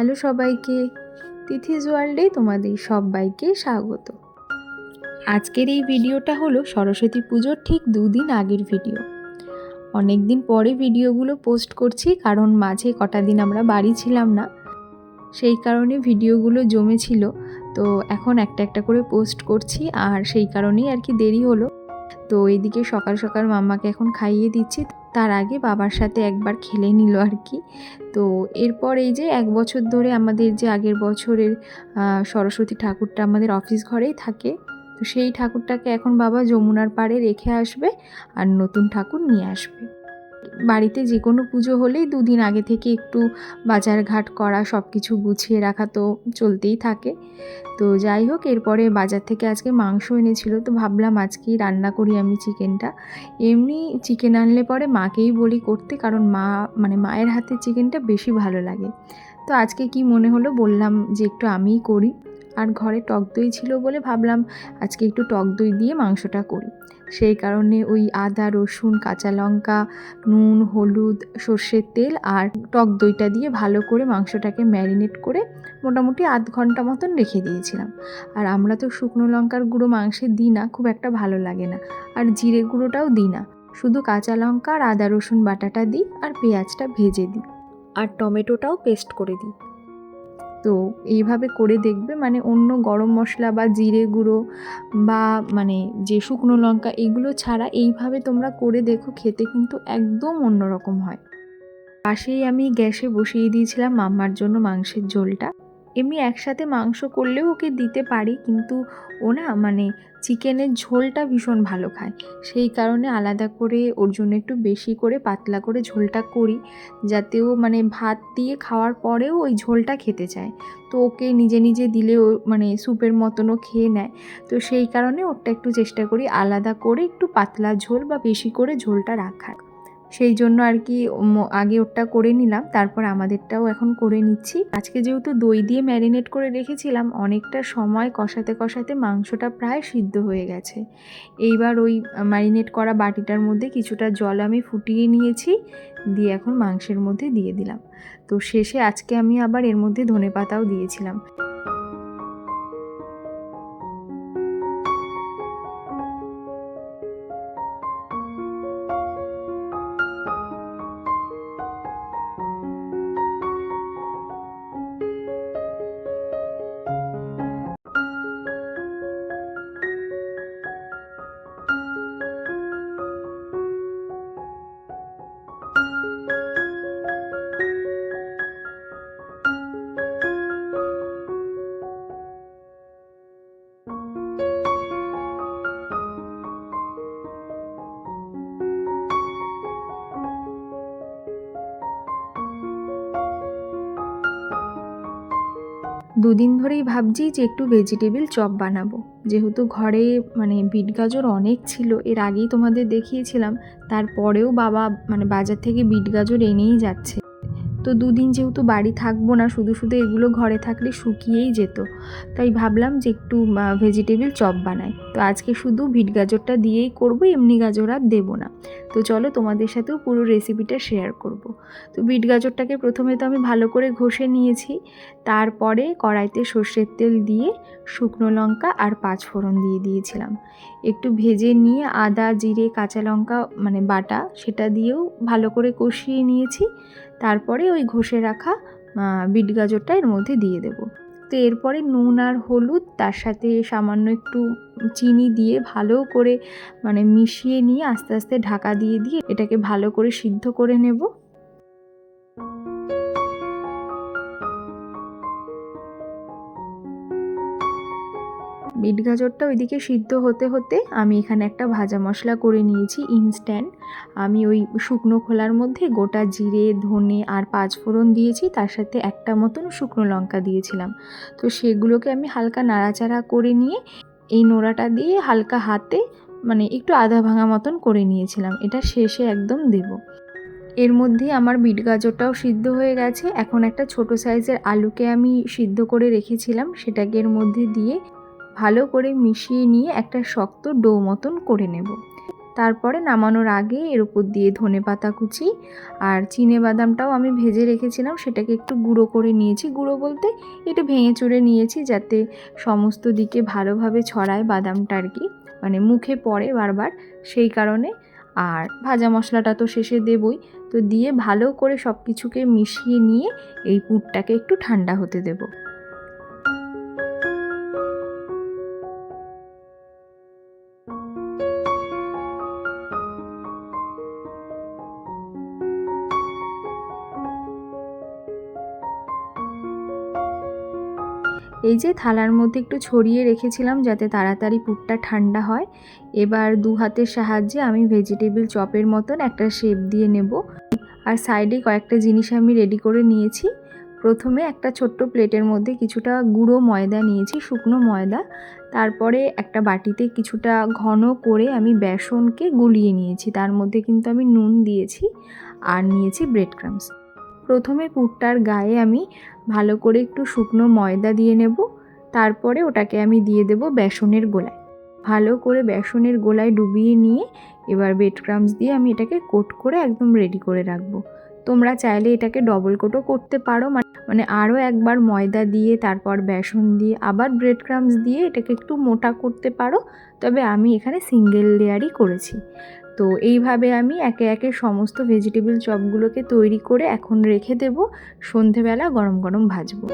Hello সবাইকে, তিথিস ওয়ার্ল্ডে তোমাদের সবাইকে স্বাগত। আজকের এই ভিডিওটা হলো সরস্বতী পুজোর ঠিক 2 দিন আগের ভিডিও। অনেক দিন পরে ভিডিওগুলো পোস্ট করছি, কারণ মাঝে কটা দিন আমরা বাড়ি ছিলাম না, সেই কারণে ভিডিওগুলো জমেছিল। তো এখন একটা একটা করে পোস্ট করছি, আর সেই কারণেই আর কি দেরি হলো। তো এইদিকে সকাল সকাল মাম্মাকে এখন খাইয়ে দিচ্ছি, তার আগে বাবার সাথে একবার খেলে নিল আর কি। তো এরপর এই যে 1 বছর ধরে আমাদের যে আগের বছরের সরস্বতী ঠাকুরটা আমাদের অফিস ঘরেই থাকে, তো সেই ঠাকুরটাকে এখন বাবা যমুনার পাড়ে রেখে আসবে আর নতুন ঠাকুর নিয়ে আসবে। বাড়িতে যে কোনো পুজো হলেই 2 দিন আগে থেকে একটু বাজার ঘাট করা, সব কিছু গুছিয়ে রাখা তো চলতেই থাকে। তো যাই হোক, এরপরে বাজার থেকে আজকে মাংস এনেছিল, তো ভাবলাম আজকেই রান্না করি আমি চিকেনটা। এমনি চিকেন আনলে পরে মাকেই বলি করতে, কারণ মায়ের হাতের চিকেনটা বেশি ভালো লাগে। তো আজকে কি মনে হলো, বললাম যে একটু আমিই করি। আর ঘরে টক দই ছিল বলে ভাবলাম আজকে একটু টক দই দিয়ে মাংসটা করি। সেই কারণে ওই আদা, রসুন, কাঁচা লঙ্কা, নুন, হলুদ, সর্ষের তেল আর টক দইটা দিয়ে ভালো করে মাংসটাকে ম্যারিনেট করে মোটামুটি আধ ঘন্টা মতন রেখে দিয়েছিলাম। আর আমরা তো শুকনো লঙ্কার গুঁড়ো মাংসে দিই না, খুব একটা ভালো লাগে না। আর জিরে গুঁড়োটাও দিই না, শুধু কাঁচা লঙ্কা আর আদা রসুন বাটাটা দিই, আর পেঁয়াজটা ভেজে দিই, আর টমেটোটাও পেস্ট করে দিই। তো এইভাবে করে দেখবে, অন্য গরম মশলা বা জিরে গুঁড়ো বা যে শুকনো লঙ্কা এগুলো ছাড়া এইভাবে তোমরা করে দেখো, খেতে কিন্তু একদম অন্যরকম হয়। পাশেই আমি গ্যাসে বসিয়ে দিয়েছিলাম মাম্মার জন্য মাংসের ঝোলটা। এমনি একসাথে মাংস করলেও ওকে দিতে পারি, কিন্তু ও না চিকেনের ঝোলটা ভীষণ ভালো খায়। সেই কারণে আলাদা করে ওর জন্য একটু বেশি করে পাতলা করে ঝোলটা করি, যাতে ও ভাত দিয়ে খাওয়ার পরেও ওই ঝোলটা খেতে চায়। তো ওকে নিজে নিজে দিলে ও স্যুপের মতনও খেয়ে নেয়। তো সেই কারণে ওরটা একটু চেষ্টা করি আলাদা করে একটু পাতলা ঝোল বা বেশি করে ঝোলটা রাখার। সেই জন্য আর কি আগে ওটা করে নিলাম, তারপর আমাদেরটাও এখন করে নিচ্ছি। আজকে যেহেতু দই দিয়ে ম্যারিনেট করে রেখেছিলাম, অনেকটা সময় কষাতে কষাতে মাংসটা প্রায় সিদ্ধ হয়ে গেছে। এইবার ওই ম্যারিনেট করা বাটিটার মধ্যে কিছুটা জল আমি ফুটিয়ে নিয়েছি, দিয়ে এখন মাংসের মধ্যে দিয়ে দিলাম। তো শেষে আজকে আমি আবার এর মধ্যে ধনেপাতাও দিয়েছিলাম। দুদিন ধরেই ভাবছি যে একটু ভেজিটেবিল চপ বানাবো, যেহেতু ঘরে বিট গাজর অনেক ছিল, এর আগেই তোমাদের দেখিয়েছিলাম। তারপরেও বাবা বাজার থেকে বিট গাজর এনেই যাচ্ছে। তো 2 দিন যেহেতু বাড়ি থাকবো না, শুধু শুধু এগুলো ঘরে থাকলে শুকিয়েই যেত, তাই ভাবলাম যে একটু ভেজিটেবিল চপ বানাই। তো আজকে শুধু বিট গাজরটা দিয়েই করব, এমনি গাজর আর দেবো না। তো চলো তোমাদের সাথেও পুরো রেসিপিটা শেয়ার করব। তো বিট গাজরটাকে প্রথমে তো আমি ভালো করে ঘষে নিয়েছি, তারপরে কড়াইতে সর্ষের তেল দিয়ে শুকনো লঙ্কা আর 5 ফোড়ন দিয়ে দিয়েছিলাম। একটু ভেজে নিয়ে আদা, জিরে, কাঁচা লঙ্কা বাটা, সেটা দিয়েও ভালো করে কষিয়ে নিয়েছি। তারপরে ওই ঘষে রাখা বিট গাজরটা এর মধ্যে দিয়ে দেব। তো এরপরে নুন আর হলুদ, তার সাথে সামান্য একটু চিনি দিয়ে ভালো করে মিশিয়ে নিয়ে আস্তে আস্তে ঢাকা দিয়ে দিয়ে এটাকে ভালো করে সিদ্ধ করে নেব। বিট গাজরটা ওইদিকে সিদ্ধ হতে হতে আমি এখানে একটা ভাজা মশলা করে নিয়েছি ইনস্ট্যান্ট। আমি ওই শুকনো খোলার মধ্যে গোটা জিরে, ধনে আর 5 ফোড়ন দিয়েছি, তার সাথে একটা মতন শুকনো লঙ্কা দিয়েছিলাম। তো সেগুলোকে আমি হালকা নাড়াচাড়া করে নিয়ে এই নোড়াটা দিয়ে হালকা হাতে একটু আধা ভাঙা মতন করে নিয়েছিলাম। এটা শেষে একদম দেব। এর মধ্যে আমার বিট গাজরটাও সিদ্ধ হয়ে গেছে। এখন একটা ছোট সাইজের আলুকে আমি সিদ্ধ করে রেখেছিলাম, সেটাকে এর মধ্যে দিয়ে ভালো করে মিশিয়ে নিয়ে একটা শক্ত ডো মতন করে নেব। তারপরে নামানোর আগে এর উপর দিয়ে ধনেপাতা কুচি আর চিনেবাদামটাও আমি ভেজে রেখেছিলাম, সেটাকে একটু গুঁড়ো করে নিয়েছি। গুঁড়ো বলতে একটু ভেঙে চুড়ে নিয়েছি, যাতে সমস্ত দিকে ভালোভাবে ছড়ায় বাদামটা আর কি, মানে মুখে পড়ে বারবার, সেই কারণে। আর ভাজা মশলাটা তো শেষে দেবই, তো দিয়ে ভালো করে সব কিছুকে মিশিয়ে নিয়ে এই পুরটাকে একটু ঠান্ডা হতে দেব। এই যে থালার মধ্যে একটু ছড়িয়ে রেখেছিলাম যাতে তাড়াতাড়ি পুরটা ঠান্ডা হয়। এবার দু হাতের সাহায্যে আমি ভেজিটেবল চপের মতন একটা শেপ দিয়ে নেব। আর সাইডে কয়েকটা জিনিস আমি রেডি করে নিয়েছি। প্রথমে একটা ছোট্ট প্লেটের মধ্যে কিছুটা গুঁড়ো ময়দা নিয়েছি, শুকনো ময়দা। তারপরে একটা বাটিতে কিছুটা ঘন করে আমি বেসনকে গুলিয়ে নিয়েছি, তার মধ্যে কিন্তু আমি নুন দিয়েছি আর নিয়েছি ব্রেড ক্রাম্বস। প্রথমে পুরটার গায়ে আমি ভালো করে একটু শুকনো ময়দা দিয়ে নেব, তারপরে ওটাকে আমি দিয়ে দেব বেসনের গোলায়। ভালো করে বেসনের গোলায় ডুবিয়ে নিয়ে এবার ব্রেড ক্রাম্বস দিয়ে আমি এটাকে কোট করে একদম রেডি করে রাখবো। তোমরা চাইলে এটাকে ডবল কোটও করতে পারো, মানে আরও একবার ময়দা দিয়ে তারপর বেসন দিয়ে আবার ব্রেড ক্রাম্বস দিয়ে এটাকে একটু মোটা করতে পারো, তবে আমি এখানে সিঙ্গেল লেয়ারই করেছি। তো এইভাবে আমি একে একে সমস্ত ভেজিটেবল চপগুলোকে তৈরি করে এখন রেখে দেব, সন্ধেবেলা গরম গরম ভাজবো।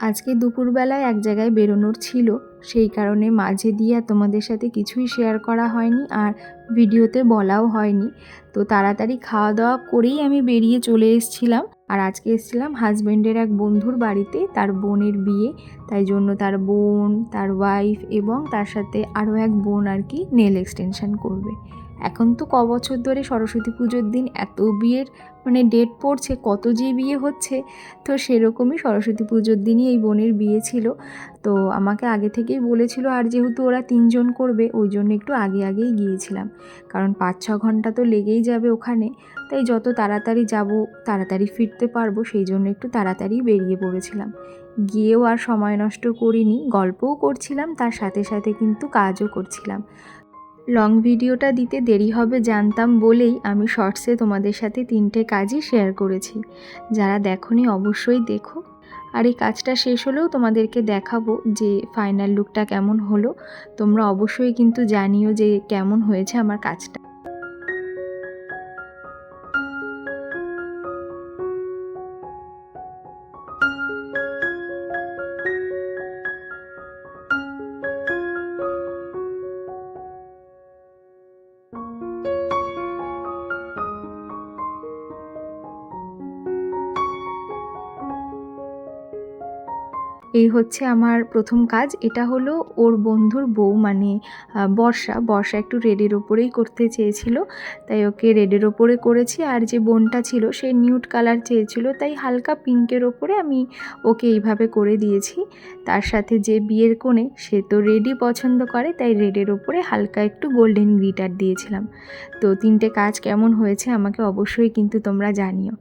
আজকে দুপুরবেলায় এক জায়গায় বেরোনোর ছিল, সেই কারণে মাঝে দিয়ে তোমাদের সাথে কিছুই শেয়ার করা হয়নি আর ভিডিওতে বলাও হয়নি। তো তাড়াতাড়ি খাওয়া দাওয়া করেই আমি বেরিয়ে চলে এসেছিলাম। আর আজকে এসেছিলাম হাজব্যান্ডের এক বন্ধুর বাড়িতে, তার বোনের বিয়ে, তাই জন্য তার বোন, তার ওয়াইফ এবং তার সাথে আরও এক বোন আর কি নেল এক্সটেনশন করবে। এখন তো বছর ধরে সরস্বতী পুজোর দিন এত বিয়ের মানে ডেট পড়ছে, কত যে বিয়ে হচ্ছে, তো সেরকমই সরস্বতী পুজোর দিনই এই বোনের বিয়ে ছিল। তো আমাকে আগে থেকেই বলেছিল, আর যেহেতু ওরা 3 জন করবে ওই জন্য একটু আগেই গিয়েছিলাম, কারণ 5-6 ঘন্টা তো লেগেই যাবে ওখানে, তাই যত তাড়াতাড়ি যাব তাড়াতাড়ি ফিরতে পারবো, সেই জন্য একটু তাড়াতাড়ি বেরিয়ে পড়েছিলাম। গিয়েও আর সময় নষ্ট করিনি, গল্পও করছিলাম, তার সাথে সাথে কিন্তু কাজও করছিলাম। লং ভিডিওটা দিতে দেরি হবে জানতাম বলেই আমি শর্টসে তোমাদের সাথে 3টে কাজই শেয়ার করেছি। যারা দেখোনি অবশ্যই দেখো। আর এই কাজটা শেষ হলেও তোমাদেরকে দেখাবো যে ফাইনাল লুকটা কেমন হলো। তোমরা অবশ্যই কিন্তু জানিও যে কেমন হয়েছে আমার কাজটা। এই হচ্ছে আমার প্রথম কাজ। এটা হলো ওর বন্ধুর বউ, মানে বর্ষা একটু রেডের ওপরেই করতে চেয়েছিল, তাই ওকে রেডের ওপরে করেছি। আর যে বোনটা ছিল সে নিউড কালার চেয়েছিল, তাই হালকা পিঙ্কের ওপরে আমি ওকে এইভাবে করে দিয়েছি। তার সাথে যে বিয়ের কোণে সে তো রেডই পছন্দ করে, তাই রেডের ওপরে হালকা একটু গোল্ডেন গ্লিটার দিয়েছিলাম। তো 3টে কাজ কেমন হয়েছে আমাকে অবশ্যই কিন্তু তোমরা জানিও।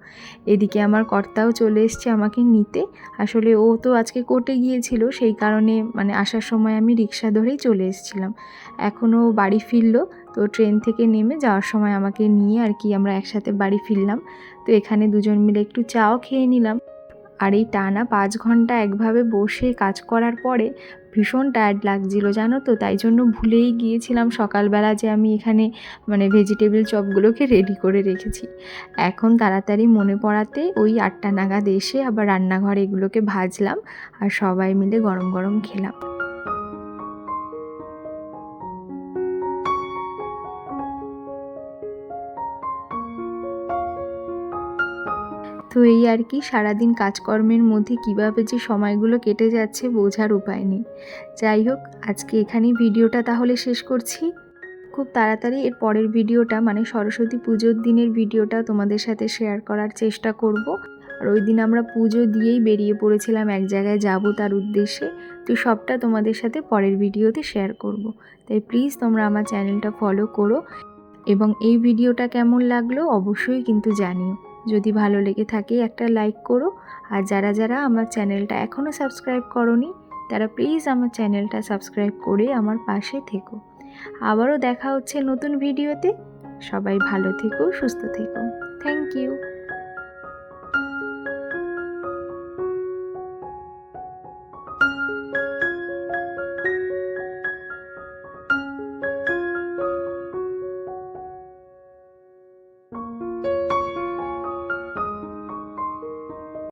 এদিকে আমার কর্তাও চলে এসছে আমাকে নিতে। আসলে ও তো আজকে কোর্টে গিয়েছিল, সেই কারণে মানে আসার সময় আমি রিক্সা ধরেই চলে এসেছিলাম। এখনও বাড়ি ফিরলো, তো ট্রেন থেকে নেমে যাওয়ার সময় আমাকে নিয়ে আর কি আমরা একসাথে বাড়ি ফিরলাম। তো এখানে দুজন মিলে একটু চাও খেয়ে নিলাম। আর এই টানা 5 ঘন্টা একভাবে বসে কাজ করার পরে ভীষণ টায়ার্ড লাগছিল জানো তো, তাই জন্য ভুলেই গিয়েছিলাম সকালবেলা যে আমি এখানে মানে ভেজিটেবল চপগুলোকে রেডি করে রেখেছি। এখন তাড়াতাড়ি মনে পড়াতে ওই 8টা নাগাদ এসে আবার রান্নাঘরে এগুলোকে ভাজলাম আর সবাই মিলে গরম গরম খেলাম। তো এই আর কি, সারাদিন কাজকর্মের মধ্যে কিভাবে যে সময়গুলো কেটে যাচ্ছে বোঝার উপায় নেই। যাই হোক, আজকে এখানেই ভিডিওটা তাহলে শেষ করছি। খুব তাড়াতাড়ি এর পরের ভিডিওটা মানে সরস্বতী পুজোর দিনের ভিডিওটা তোমাদের সাথে শেয়ার করার চেষ্টা করব। আর ওই দিন আমরা পুজো দিয়েই বেরিয়ে পড়েছিলাম এক জায়গায় যাব তার উদ্দেশ্যে। তো সবটা তোমাদের সাথে পরের ভিডিওতে শেয়ার করব। তাই প্লিজ তোমরা আমার চ্যানেলটা ফলো করো এবং এই ভিডিওটা কেমন লাগলো অবশ্যই কিন্তু জানিও। যদি ভালো লেগে থাকে একটা লাইক করো, আর যারা যারা আমার চ্যানেলটা এখনও সাবস্ক্রাইব করোনি তারা প্লিজ আমার চ্যানেলটা সাবস্ক্রাইব করে আমার পাশে থেকো। আবারও দেখা হচ্ছে নতুন ভিডিওতে। সবাই ভালো থেকো, সুস্থ থেকো। Thank you.